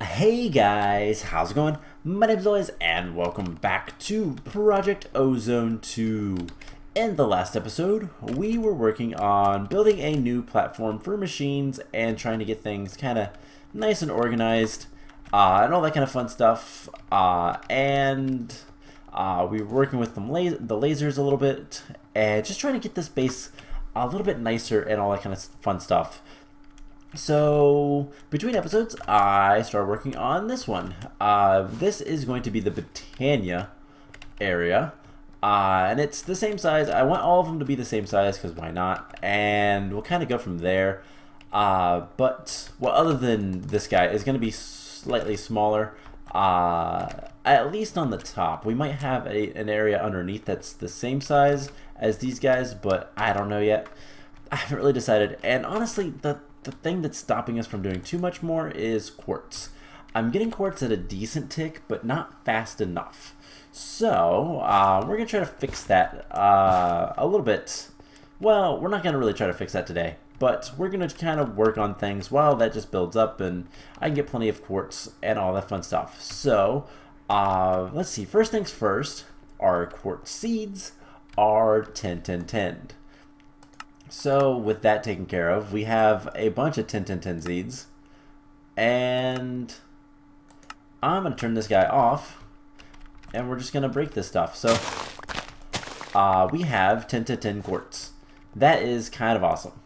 Hey guys, how's it going? My name's Lois and welcome back to Project Ozone 2. In the last episode, we were working on building a new platform for machines and trying to get things kind of nice and organized and all that kind of fun stuff. We were working with the lasers a little bit and just trying to get this base a little bit nicer and all that kind of fun stuff. So, between episodes, I started working on this one. This is going to be the Britannia area. And it's the same size. I want all of them to be the same size, because why not? And we'll kind of go from there. Other than this guy, is going to be slightly smaller. At least on the top. We might have an area underneath that's the same size as these guys, but I don't know yet. I haven't really decided. And honestly, the thing that's stopping us from doing too much more is quartz. I'm getting quartz at a decent tick, but not fast enough. So, we're going to try to fix that a little bit. Well, we're not going to really try to fix that today, but we're going to kind of work on things while that just builds up, and I can get plenty of quartz and all that fun stuff. So, let's see. First things first, our quartz seeds are 10, 10, 10. So with that taken care of, we have a bunch of 10, 10, 10 seeds, and I'm going to turn this guy off, and we're just going to break this stuff. So we have 10 to 10 quartz. That is kind of awesome.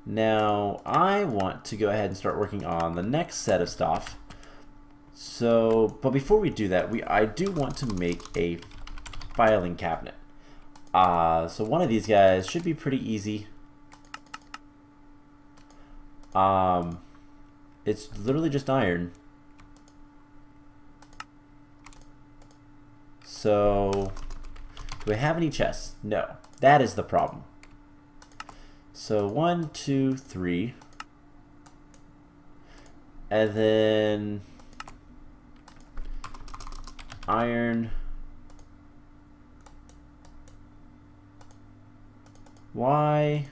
Now I want to go ahead and start working on the next set of stuff. So, but before we do that, I do want to make a filing cabinet. So one of these guys should be pretty easy. It's literally just iron. So, do I have any chests? No. That is the problem. So, 1, 2, 3. And then iron. Why?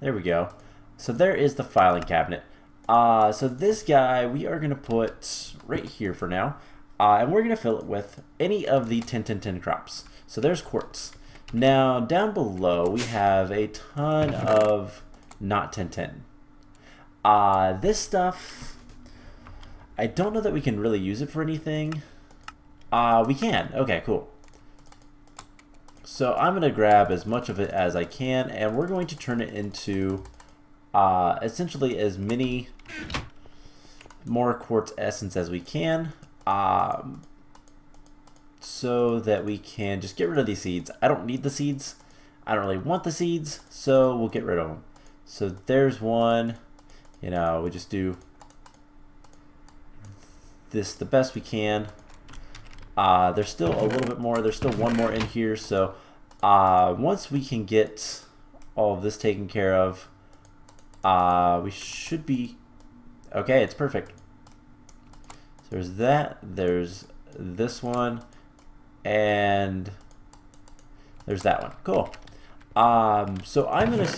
There we go. So there is the filing cabinet. So this guy we are going to put right here for now. And we're going to fill it with any of the 10, 10, 10 crops. So there's quartz. Now down below we have a ton of not 10, 10. This stuff, I don't know that we can really use it for anything. We can. Okay, cool. So I'm going to grab as much of it as I can, and we're going to turn it into essentially as many more quartz essence as we can, so that we can just get rid of these seeds. I don't need the seeds. I don't really want the seeds, so we'll get rid of them. So there's one. You know, we just do this the best we can. There's still a little bit more. There's still one more in here. So once we can get all of this taken care of, we should be okay. It's perfect. So there's that. There's this one, and there's that one. Cool. So I'm gonna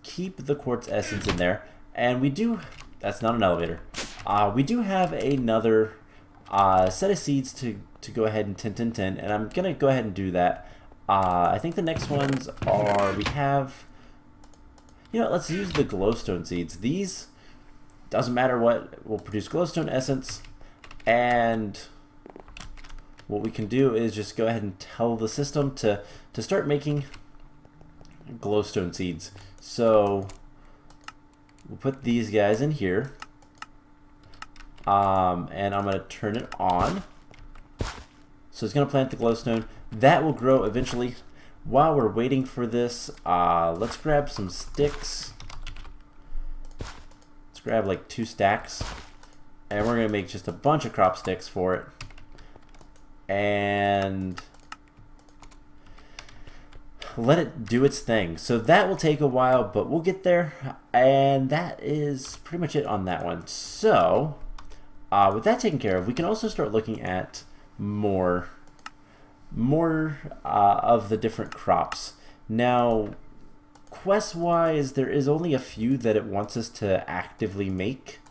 keep the quartz essence in there, and we do. That's not an elevator. We do have another set of seeds to go ahead and 10, 10, 10, and I'm gonna go ahead and do that. I think the next ones are, we have, you know, let's use the glowstone seeds. These, doesn't matter what, will produce glowstone essence, and what we can do is just go ahead and tell the system to start making glowstone seeds. So we'll put these guys in here, and I'm gonna turn it on. So it's going to plant the glowstone. That will grow eventually. While we're waiting for this, let's grab some sticks. Let's grab like 2 stacks. And we're going to make just a bunch of crop sticks for it. And let it do its thing. So that will take a while, but we'll get there. And that is pretty much it on that one. So, with that taken care of, we can also start looking at more of the different crops. Now, quest wise, there is only a few that it wants us to actively make.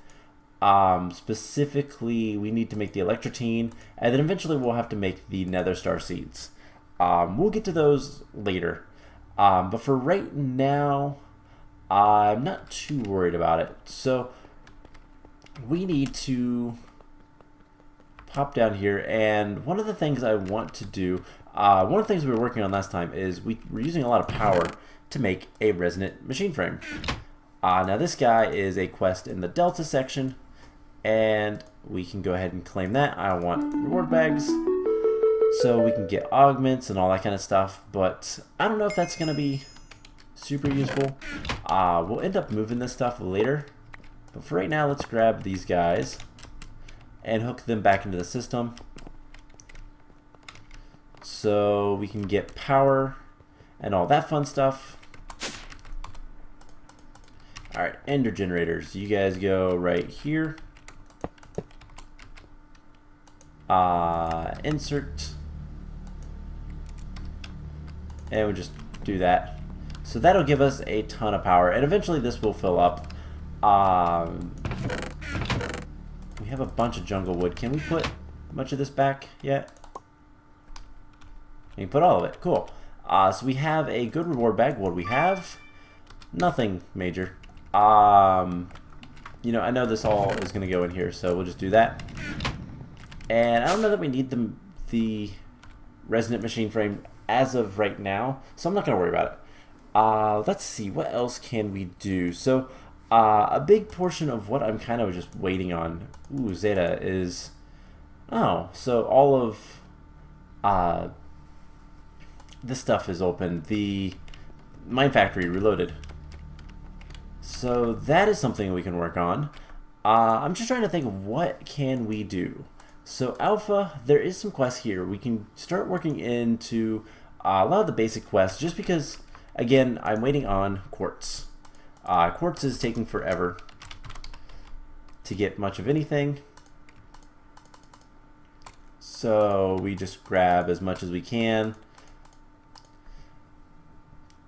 Specifically, we need to make the electrotine, and then eventually we'll have to make the nether star seeds. We'll get to those later. But for right now, I'm not too worried about it. So we need to pop down here, and one of the things I want to do, one of the things we were working on last time is we're using a lot of power to make a resonant machine frame. Now this guy is a quest in the Delta section, and we can go ahead and claim that. I want reward bags, so we can get augments and all that kind of stuff, but I don't know if that's going to be super useful. We'll end up moving this stuff later, but for right now, let's grab these guys and hook them back into the system so we can get power and all that fun stuff. Alright, ender generators, you guys go right here. Insert, and we'll just do that. So that'll give us a ton of power, and eventually this will fill up. We have a bunch of jungle wood. Can we put much of this back yet? We can put all of it. Cool. So we have a good reward bag. What do we have? Nothing major. You know, I know this all is going to go in here, so we'll just do that. And I don't know that we need the resonant machine frame as of right now, so I'm not going to worry about it. Let's see, what else can we do? So a big portion of what I'm kind of just waiting on, Zeta, is, so all of this stuff is open. The mine factory reloaded. So that is something we can work on. I'm just trying to think of what can we do. So Alpha, there is some quests here. We can start working into a lot of the basic quests just because, again, I'm waiting on Quartz. Quartz is taking forever to get much of anything. So we just grab as much as we can,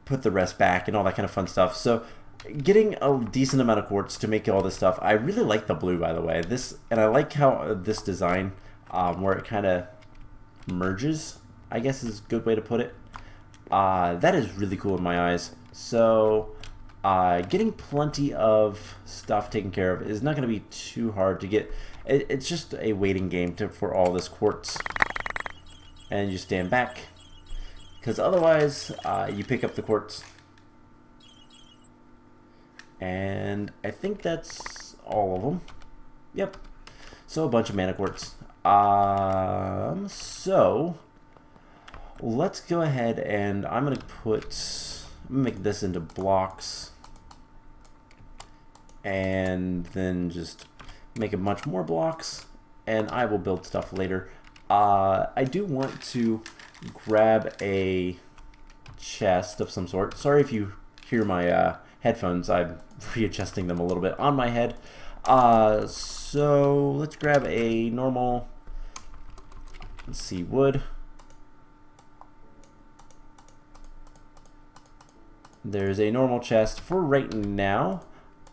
put the rest back and all that kind of fun stuff. So getting a decent amount of quartz to make all this stuff. I really like the blue, by the way. And I like how this design, where it kind of merges, I guess is a good way to put it. That is really cool in my eyes. So getting plenty of stuff taken care of is not going to be too hard to get. It's just a waiting game for all this quartz. And you stand back, because otherwise you pick up the quartz. And I think that's all of them. Yep. So a bunch of mana quartz. So let's go ahead and I'm gonna make this into blocks, and then just make a bunch more blocks, and I will build stuff later. I do want to grab a chest of some sort. Sorry if you hear my headphones. I'm readjusting them a little bit on my head. So let's grab a normal, let's see, wood. There's a normal chest for right now.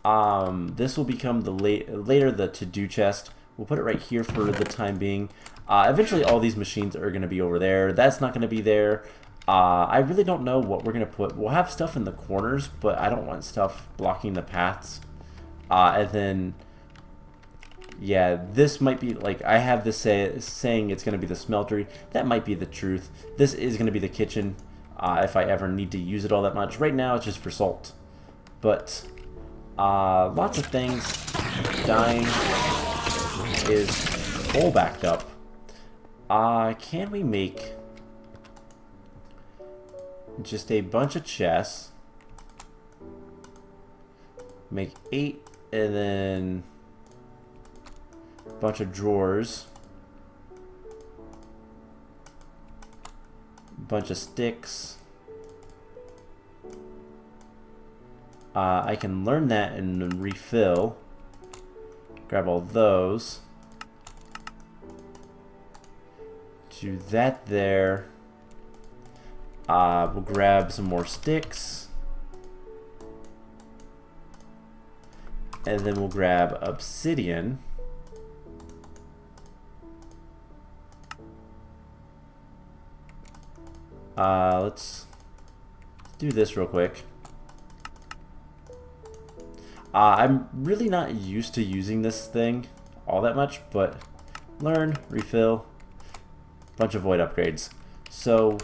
This will become later the to-do chest. We'll put it right here for the time being. Eventually all these machines are going to be over there. That's not going to be there. I really don't know what we're going to put. We'll have stuff in the corners, but I don't want stuff blocking the paths. And then, yeah, this might be, like, I have this saying it's going to be the smeltery. That might be the truth. This is going to be the kitchen, if I ever need to use it all that much. Right now, it's just for salt. But, lots of things. Dying is full backed up. Can we make just a bunch of chests? Make 8, and then a bunch of drawers, a bunch of sticks. I can learn that and refill. Grab all those. Do that there. We'll grab some more sticks. And then we'll grab obsidian. Let's do this real quick. I'm really not used to using this thing all that much, but learn, refill, bunch of void upgrades. So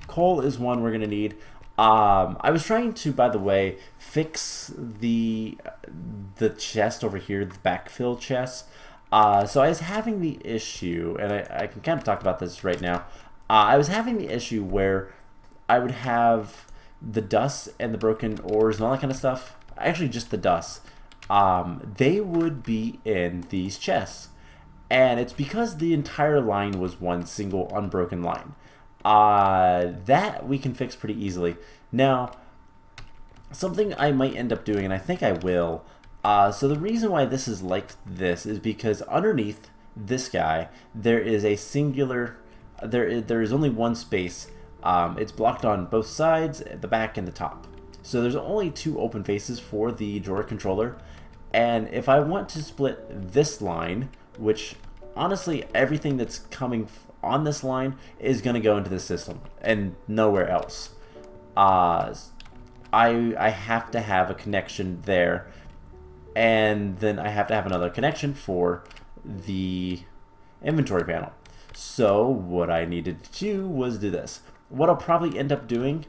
coal is one we're going to need. I was trying to, by the way, fix the chest over here, the backfill chest. So I was having the issue, and I can kind of talk about this right now. I was having the issue where I would have the dust and the broken ores and all that kind of stuff. Actually, just the dust. They would be in these chests. And it's because the entire line was one single unbroken line. That we can fix pretty easily. Now, something I might end up doing, and I think I will. So the reason why this is like this is because underneath this guy, there is a singular... There is only one space. It's blocked on both sides, the back and the top. So there's only two open faces for the drawer controller. And if I want to split this line, which honestly everything that's coming on this line is going to go into the system and nowhere else. I have to have a connection there, and then I have to have another connection for the inventory panel. So what I needed to do was do this. What I'll probably end up doing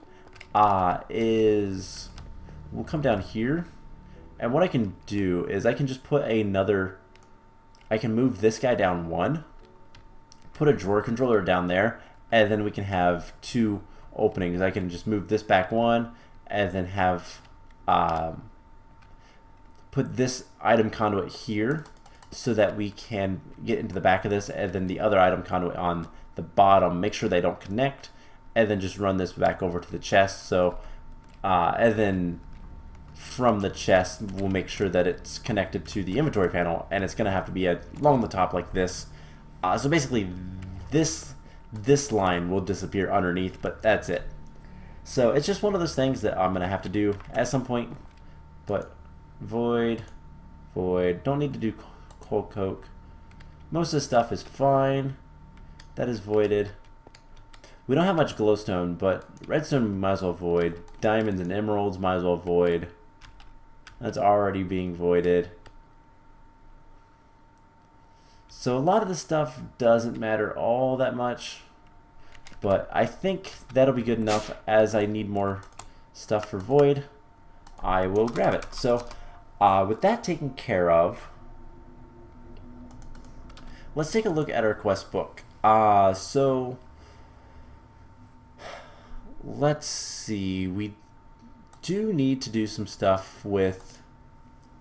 is we'll come down here, and what I can do is I can just put another, I can move this guy down one, put a drawer controller down there, and then we can have two openings. I can just move this back one, and then have put this item conduit here, so that we can get into the back of this, and then the other item conduit on the bottom, make sure they don't connect, and then just run this back over to the chest. So and then from the chest we'll make sure that it's connected to the inventory panel, and it's gonna have to be along the top like this. So basically this line will disappear underneath, but that's it. So it's just one of those things that I'm gonna have to do at some point. But void, don't need to do coal coke. Most of this stuff is fine. That is voided. We don't have much glowstone, but redstone we might as well void. Diamonds and emeralds might as well void. That's already being voided. So a lot of the stuff doesn't matter all that much, but I think that'll be good enough. As I need more stuff for void, I will grab it. So with that taken care of, let's take a look at our quest book. So let's see. We do need to do some stuff with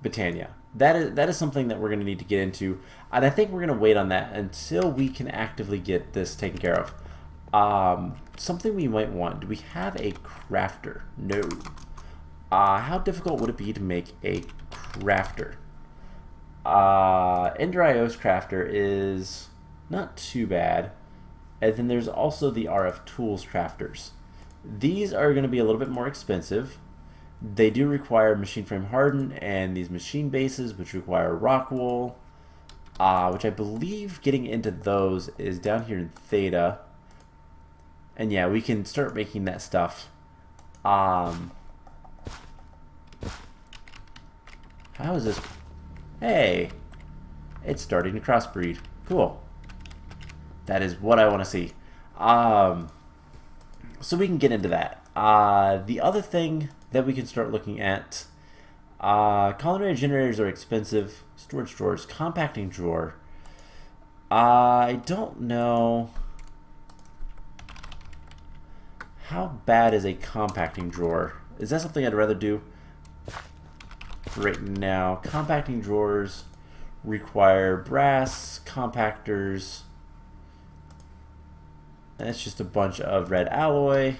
Britannia. That is something that we're going to need to get into, and I think we're going to wait on that until we can actively get this taken care of. Something we might want. Do we have a crafter? No. How difficult would it be to make a crafter? Ender IO's crafter is not too bad, and then there's also the RF Tools crafters. These are going to be a little bit more expensive. They do require machine frame hardened, and these machine bases, which require rock wool, which I believe getting into those is down here in Theta. And yeah, we can start making that stuff. How is this? Hey, it's starting to crossbreed. Cool. That is what I want to see. So we can get into that. The other thing that we can start looking at, culinary generators are expensive. Storage drawers, compacting drawer. I don't know how bad is a compacting drawer. Is that something I'd rather do right now? Compacting drawers require brass compactors. And it's just a bunch of red alloy,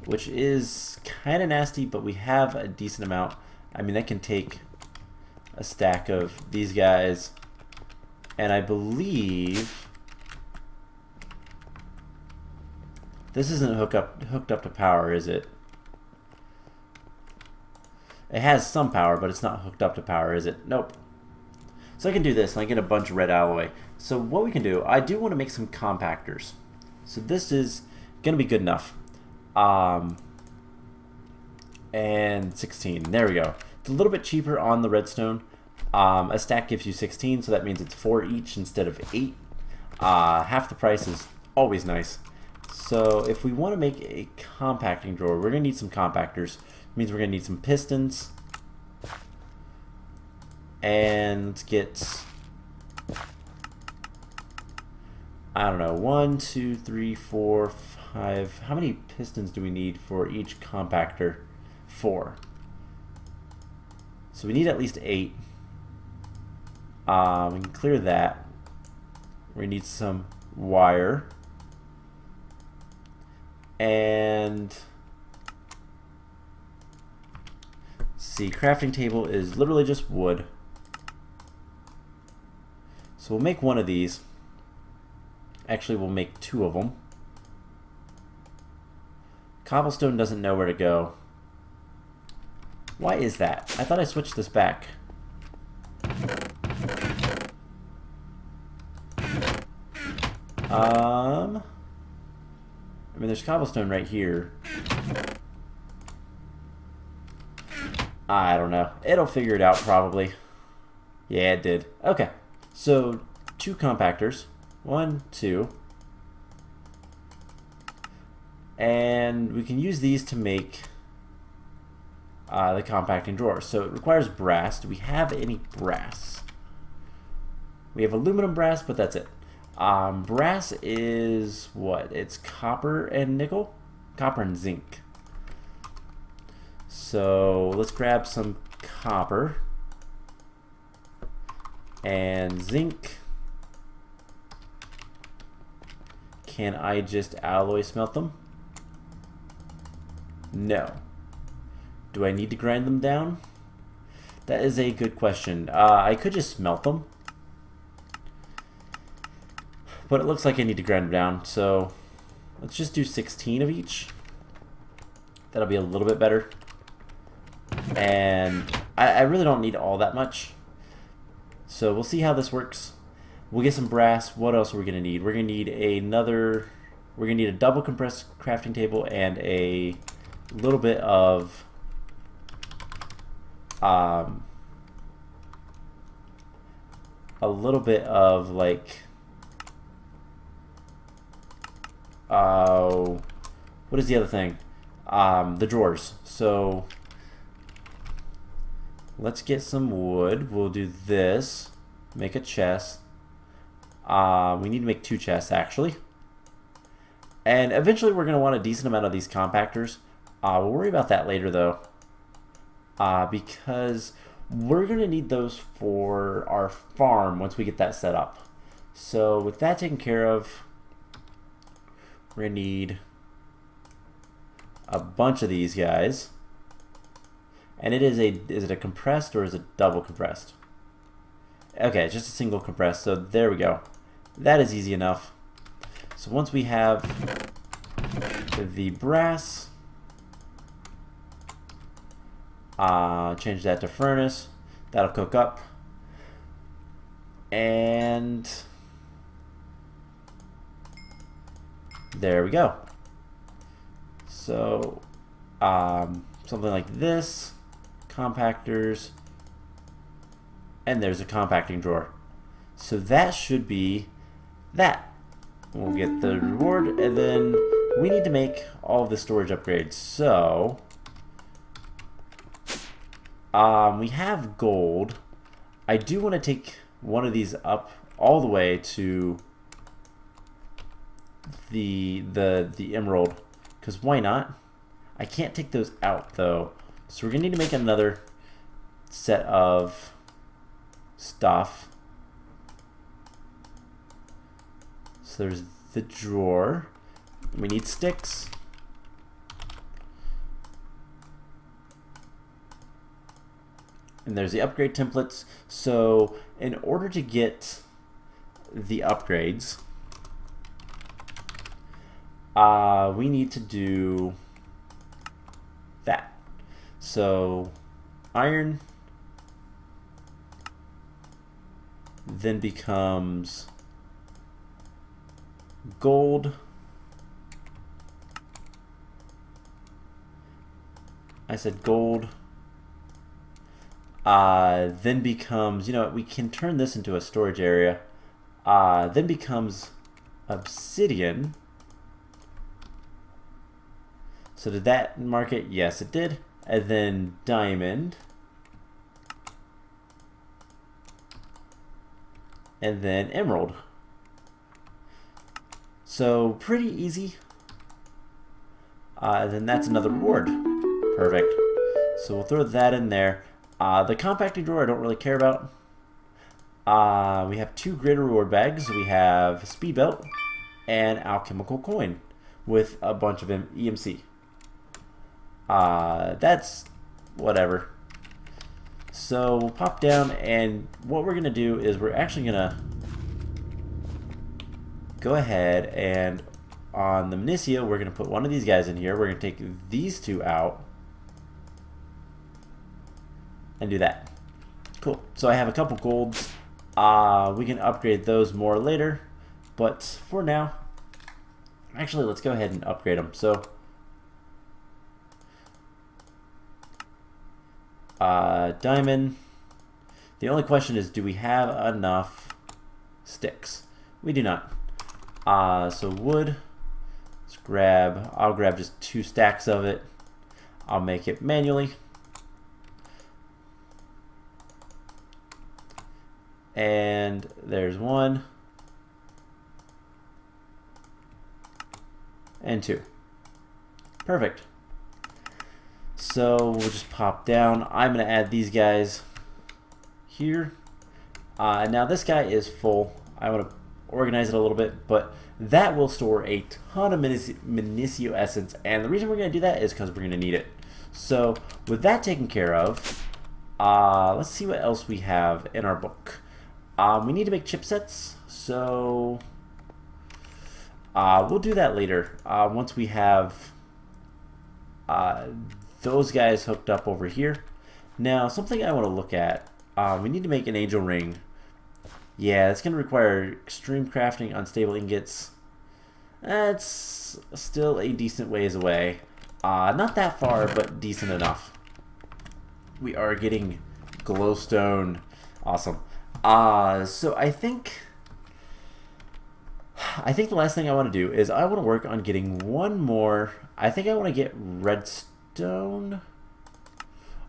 which is kind of nasty, but we have a decent amount. I mean, that can take a stack of these guys, and I believe this isn't hooked up to power, is it? It has some power, but it's not hooked up to power, is it? Nope. So I can do this, and I get a bunch of red alloy. So what we can do, I do want to make some compactors. So this is going to be good enough. And 16, there we go. It's a little bit cheaper on the redstone. A stack gives you 16, so that means it's 4 each instead of 8. Half the price is always nice. So if we want to make a compacting drawer, we're going to need some compactors. It means we're going to need some pistons. And get, I don't know, 1, 2, 3, 4, 5. How many pistons do we need for each compactor? 4. So we need at least 8. We can clear that. We need some wire. And see, crafting table is literally just wood. So we'll make one of these. Actually, we'll make 2 of them. Cobblestone doesn't know where to go. Why is that? I thought I switched this back. I mean, there's cobblestone right here. I don't know. It'll figure it out probably. Yeah, it did. Okay. So, 2 compactors. 1, 2. And we can use these to make the compacting drawer. So it requires brass. Do we have any brass? We have aluminum brass, but that's it. Brass is what? It's copper and nickel? Copper and zinc. So let's grab some copper and zinc. Can I just alloy smelt them? No. Do I need to grind them down? That is a good question. I could just smelt them, but it looks like I need to grind them down, so let's just do 16 of each. That'll be a little bit better. And I really don't need all that much, so we'll see how this works. We'll get some brass. What else are we gonna need? We're gonna need another. We're gonna need a double compressed crafting table and a little bit of like what is the other thing? The drawers. So let's get some wood. We'll do this. Make a chest. We need to make 2 chests actually. And eventually we're going to want a decent amount of these compactors. We'll worry about that later though. Because we're going to need those for our farm once we get that set up. So with that taken care of, we're going to need a bunch of these guys. And is it a compressed or is it double compressed? Okay, it's just a single compressed, so there we go. That is easy enough. So once we have the brass, change that to furnace. That'll cook up. And there we go. So something like this, compactors, and there's a compacting drawer. So that should be that. We'll get the reward, and then we need to make all of the storage upgrades. So we have gold. I do want to take one of these up all the way to the emerald, because why not? I can't take those out though, so we're gonna need to make another set of stuff. So there's the drawer. We need sticks. And there's the upgrade templates. So in order to get the upgrades, we need to do that. So iron, then becomes gold, I said gold, then becomes, you know, we can turn this into a storage area, then becomes obsidian. So did that mark it? Yes, it did. And then diamond. And then emerald. So pretty easy. And then that's another reward. Perfect. So we'll throw that in there. The compacting drawer I don't really care about. We have 2 greater reward bags. We have speed belt and alchemical coin with a bunch of EMC. That's whatever. So we'll pop down, and what we're gonna do is we're actually gonna go ahead and on the Minicio we're gonna put one of these guys in here. We're gonna take these 2 out and do that. Cool. So I have a couple golds. We can upgrade those more later, but for now, actually let's go ahead and upgrade them. So diamond. The only question is, do we have enough sticks? We do not. So wood. Let's grab. I'll grab just 2 stacks of it. I'll make it manually. And there's 1 and 2. Perfect. So we'll just pop down. I'm going to add these guys here. Now this guy is full. I want to organize it a little bit, but that will store a ton of Minicio essence, and the reason we're going to do that is because we're going to need it. So with that taken care of, let's see what else we have in our book. We need to make chipsets, so we'll do that later once we have those guys hooked up over here. Now, something I want to look at, we need to make an angel ring. Yeah, it's going to require extreme crafting, unstable ingots. That's still a decent ways away. Not that far, but decent enough. We are getting glowstone. Awesome. So I think the last thing I want to do is I want to work on getting one more. I think I want to get redstone.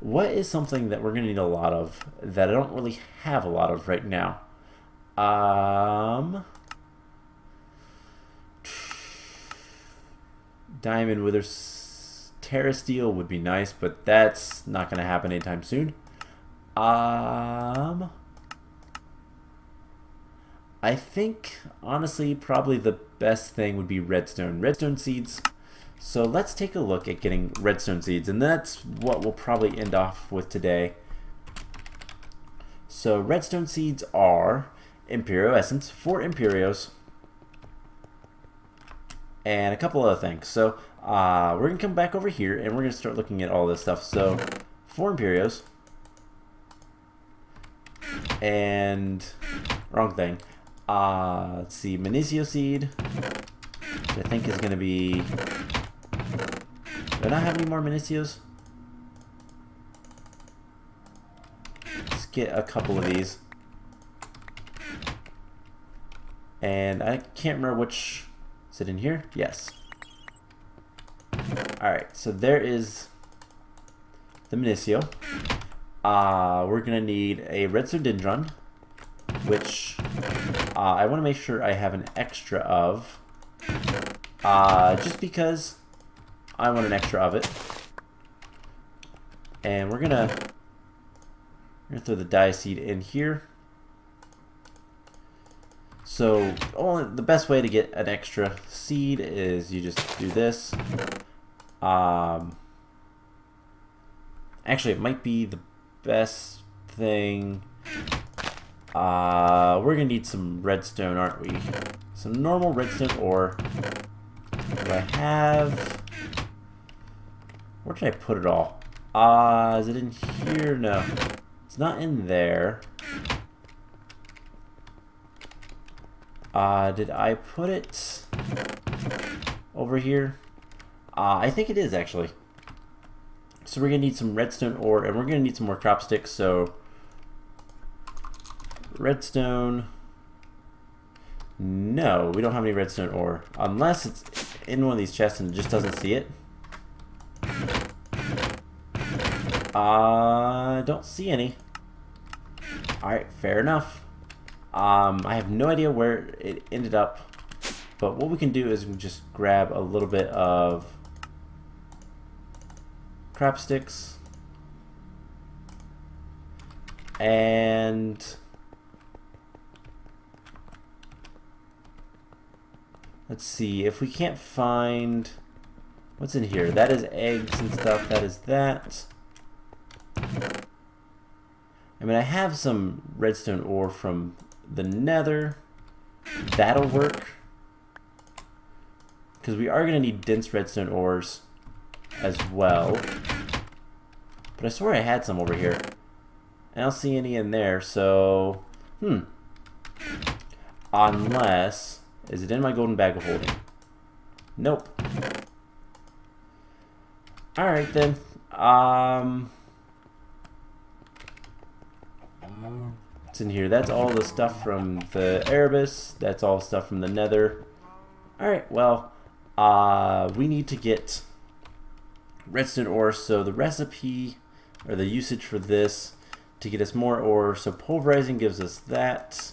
What is something that we're going to need a lot of that I don't really have a lot of right now? Diamond wither terra steel would be nice, but that's not going to happen anytime soon. I think honestly probably the best thing would be redstone seeds. So let's take a look at getting redstone seeds, and that's what we'll probably end off with today. So redstone seeds are Imperio essence, 4 Imperios, and a couple other things. So we're going to come back over here and we're going to start looking at all this stuff. So 4 Imperios, and wrong thing. Let's see, Minicio seed, which I think is going to be... Do I not have any more Minicios? Let's get a couple of these. And I can't remember which... Is it in here? Yes. Alright, so there is the Minicio. We're going to need a redstone dendron, which I want to make sure I have an extra of. Just because I want an extra of it. And we're gonna throw the dye seed in here. So the best way to get an extra seed is you just do this. Actually, it might be the best thing. We're gonna need some redstone, aren't we? Some normal redstone ore. Do I have... Where did I put it all? Is it in here? No. It's not in there. Did I put it over here? I think it is, actually. So we're going to need some redstone ore, and we're going to need some more crop sticks, so... redstone... No, we don't have any redstone ore. Unless it's in one of these chests and it just doesn't see it. Don't see any. Alright, fair enough. I have no idea where it ended up. But what we can do is we can just grab a little bit of crop sticks. And... let's see, if we can't find... what's in here? That is eggs and stuff. That is that. I mean, I have some redstone ore from the nether. That'll work. Because we are going to need dense redstone ores as well. But I swear I had some over here. I don't see any in there, so... unless... is it in my golden bag of holding? Nope. Alright then. What's in here? That's all the stuff from the Erebus. That's all stuff from the nether. Alright, well, we need to get redstone ore, so the recipe, or the usage for this, to get us more ore, so pulverizing gives us that,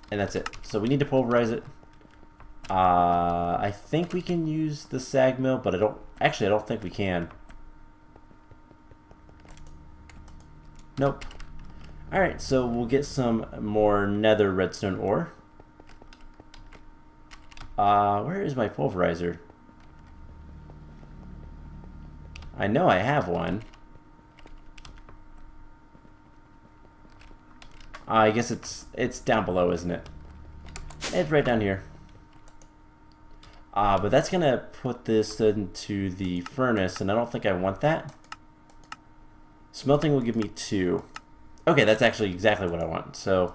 and that's it. So we need to pulverize it. I think we can use the sag mill, but I don't think we can. Nope. Alright, so we'll get some more nether redstone ore. Where is my pulverizer? I know I have one. I guess it's down below, isn't it? It's right down here. But that's gonna put this into the furnace, and I don't think I want that. Smelting will give me 2. Okay, that's actually exactly what I want. So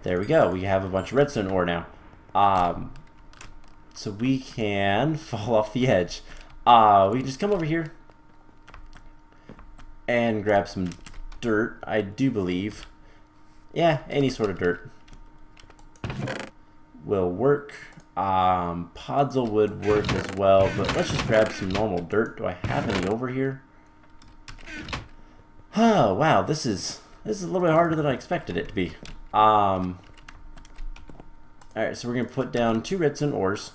there we go. We have a bunch of redstone ore now. So we can fall off the edge. We can just come over here and grab some dirt, I do believe. Yeah, any sort of dirt will work. Podzol would work as well, but let's just grab some normal dirt. Do I have any over here? Oh, wow, this is a little bit harder than I expected it to be. Alright, so we're going to put down 2 redstone ores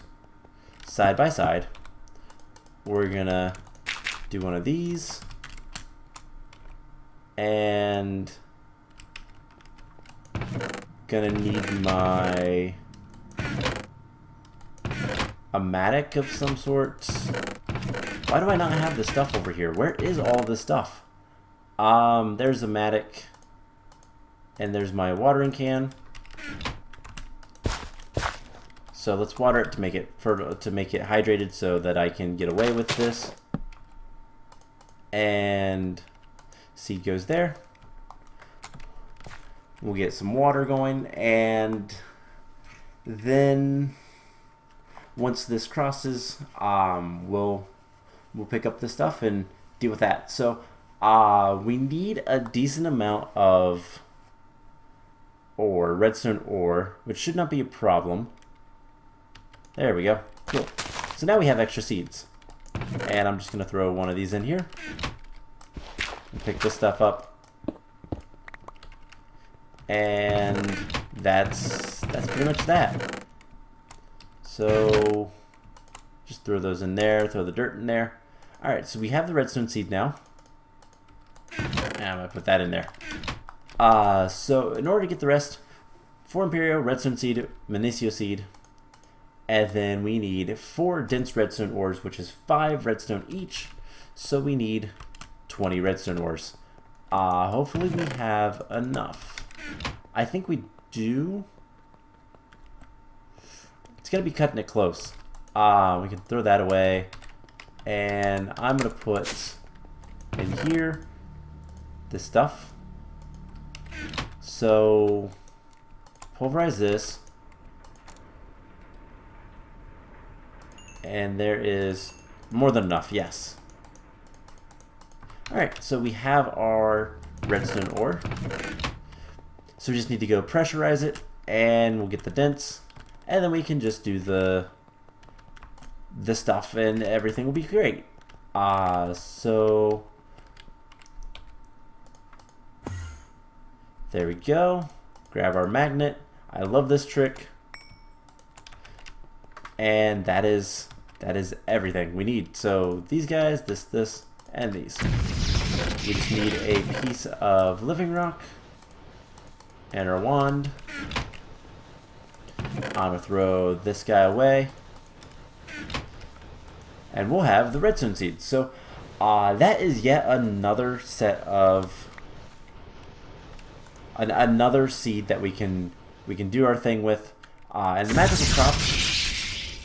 side by side. We're going to do one of these. And gonna need my a mattock of some sort. Why do I not have this stuff over here? Where is all this stuff? There's a mattock, and there's my watering can. So let's water it to make it hydrated so that I can get away with this. And seed goes there. We'll get some water going, and then once this crosses, we'll pick up the stuff and deal with that. So we need a decent amount of ore, redstone ore, which should not be a problem. There we go. Cool. So now we have extra seeds, and I'm just gonna throw one of these in here and pick this stuff up. And that's pretty much that. So just throw those in there, throw the dirt in there. Alright, so we have the redstone seed now. And I'm gonna put that in there. So in order to get the rest, 4 Imperial, redstone seed, Magnesio seed, and then we need 4 dense redstone ores, which is 5 redstone each. So we need 20 redstone ores. Hopefully we have enough. I think we do. It's gonna be cutting it close. We can throw that away. And I'm going to put in here this stuff. So pulverize this. And there is more than enough, yes. Alright, so we have our redstone ore. So we just need to go pressurize it, and we'll get the dents, and then we can just do the stuff, and everything will be great. So there we go. Grab our magnet. I love this trick. And that is everything we need. So these guys, this, and these. We just need a piece of living rock and our wand. I'm gonna throw this guy away, and we'll have the redstone seeds. So that is yet another set of another seed that we can do our thing with. And the magical crops,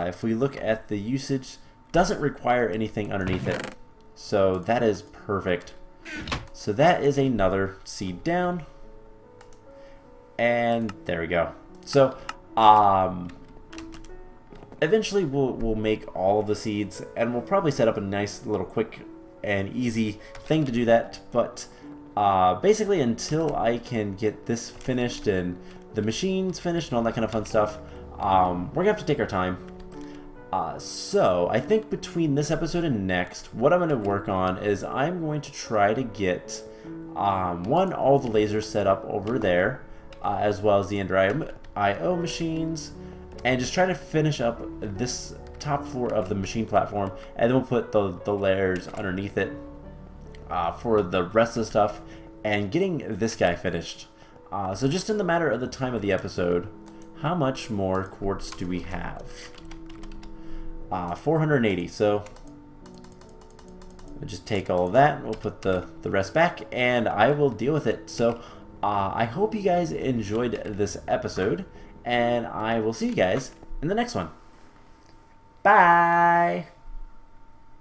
if we look at the usage, doesn't require anything underneath it. So that is perfect. So that is another seed down. And there we go. So eventually we'll make all of the seeds, and we'll probably set up a nice little quick and easy thing to do that. But basically, until I can get this finished and the machines finished and all that kind of fun stuff, we're gonna have to take our time. So I think between this episode and next, what I'm going to work on is I'm going to try to get all the lasers set up over there, as well as the Ender IO machines, and just try to finish up this top floor of the machine platform, and then we'll put the layers underneath it for the rest of the stuff, and getting this guy finished. So just in the matter of the time of the episode, how much more quartz do we have? 480, so we'll just take all of that, we'll put the rest back, and I will deal with it. So I hope you guys enjoyed this episode, and I will see you guys in the next one. Bye!